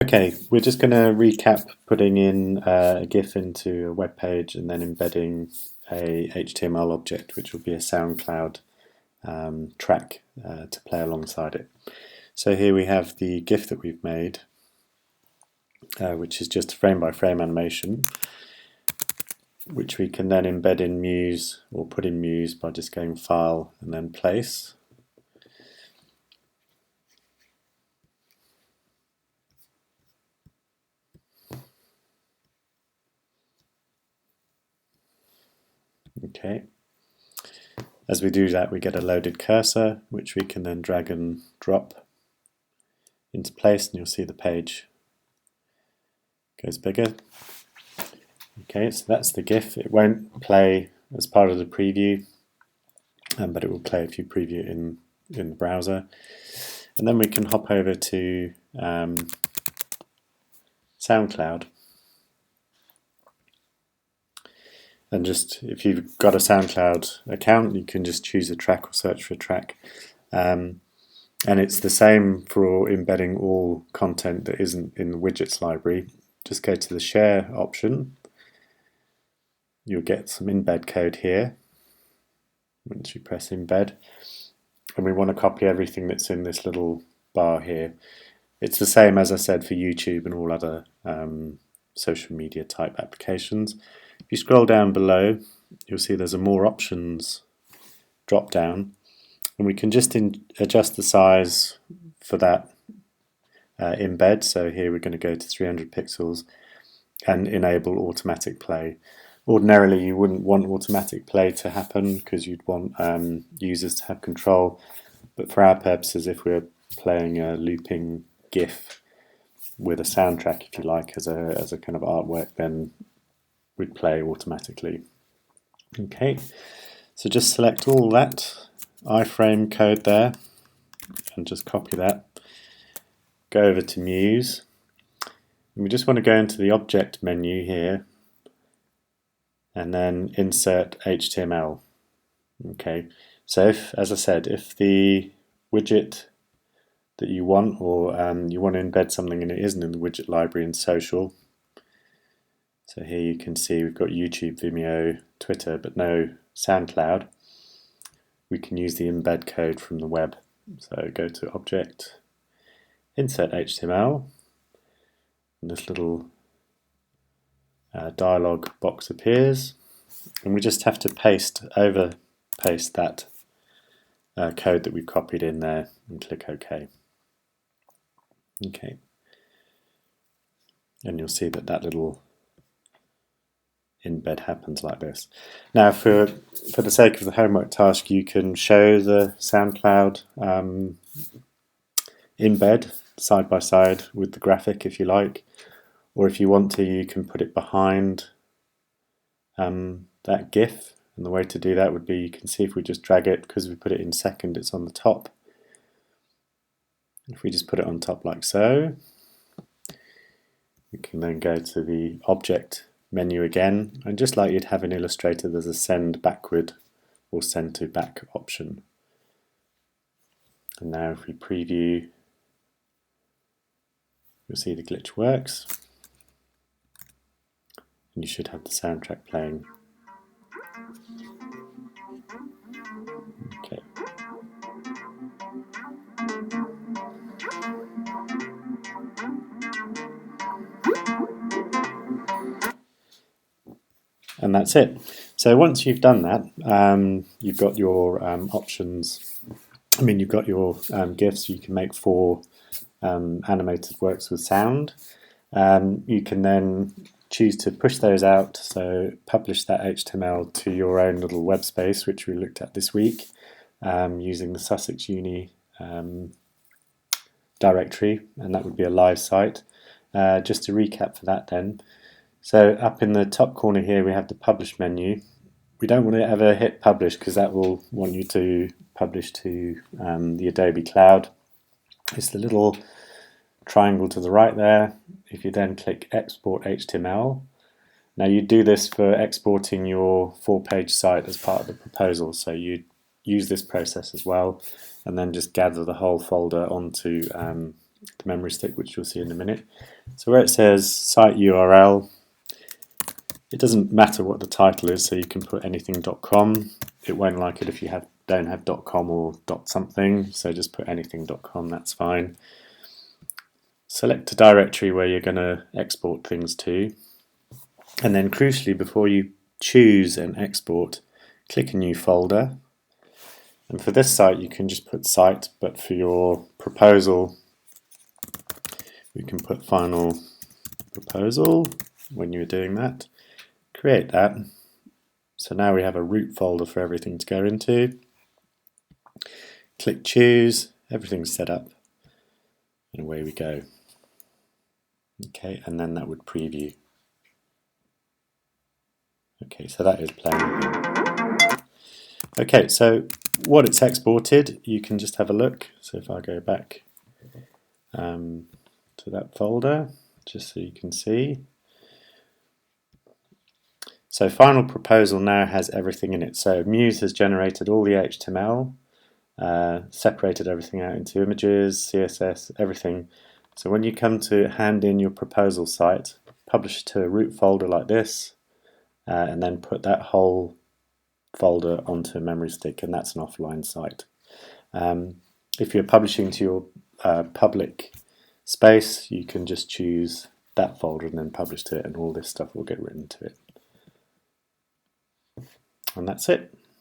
Okay, we're just going to recap putting in a GIF into a web page and then embedding a HTML object, which will be a SoundCloud track to play alongside it. So here we have the GIF that we've made, which is just a frame-by-frame animation, which we can then embed in Muse or put in Muse by just going File and then Place. Okay. As we do that, we get a loaded cursor, which we can then drag and drop into place, and you'll see the page goes bigger. Okay, so that's the GIF. It won't play as part of the preview, but it will play if you preview it in the browser. And then we can hop over to SoundCloud. And just, if you've got a SoundCloud account, you can just choose a track or search for a track. And it's the same for embedding all content that isn't in the widgets library. Just go to the share option. You'll get some embed code here once you press embed. And we want to copy everything that's in this little bar here. It's the same, as I said, for YouTube and all other social media type applications. If you scroll down below, you'll see there's a more options drop down, and we can just adjust the size for that embed. So here we're going to go to 300 pixels and enable automatic play. Ordinarily you wouldn't want automatic play to happen because you'd want users to have control, but for our purposes, if we're playing a looping GIF with a soundtrack, if you like, as a kind of artwork, then we'd play automatically. Okay, so just select all that iframe code there and just copy that. Go over to Muse, and we just want to go into the object menu here and then insert HTML. Okay, so if, as I said, if the widget that you want, or you want to embed something and it isn't in the widget library in social, so here you can see we've got YouTube, Vimeo, Twitter, but no SoundCloud, we can use the embed code from the web. So go to Object, Insert HTML, and this little dialog box appears, and we just have to paste that code that we've copied in there and click OK. Okay, and you'll see that that little embed happens like this. Now, for the sake of the homework task, you can show the SoundCloud embed side by side with the graphic if you like, or if you want to, you can put it behind that GIF. And the way to do that would be, you can see if we just drag it, because we put it in second, it's on the top. If we just put it on top like so, we can then go to the object menu again, and just like you'd have in Illustrator, there's a send backward or send to back option. And now if we preview, you'll see the glitch works, and you should have the soundtrack playing. Okay. And that's it. So once you've done that, you've got your options. I mean, you've got your GIFs. You can make 4 animated works with sound. You can then choose to push those out, so publish that HTML to your own little web space, which we looked at this week, using the Sussex Uni directory, and that would be a live site. Just to recap for that then, so up in the top corner here we have the publish menu. We don't want to ever hit publish, because that will want you to publish to the Adobe Cloud. It's the little triangle to the right there. If you then click export HTML, now you do this for exporting your 4-page site as part of the proposal, so you use this process as well, and then just gather the whole folder onto the memory stick, which you'll see in a minute. So where it says site URL, it doesn't matter what the title is, so you can put anything.com. It won't like it if you don't have .com or .something, so just put anything.com, that's fine. Select a directory where you're going to export things to, and then crucially, before you choose and export, click a new folder. And for this site you can just put site, but for your proposal we can put final proposal when you're doing that. Create that. So now we have a root folder for everything to go into. Click choose, everything's set up, and away we go. Okay, and then that would preview. Okay, so that is playing. Okay, so what it's exported, you can just have a look. So if I go back to that folder, just so you can see. So final proposal now has everything in it. So Muse has generated all the HTML, separated everything out into images, CSS, everything. So when you come to hand in your proposal site, publish it to a root folder like this, and then put that whole folder onto a memory stick, and that's an offline site. If you're publishing to your public space, you can just choose that folder and then publish to it, and all this stuff will get written to it. And that's it.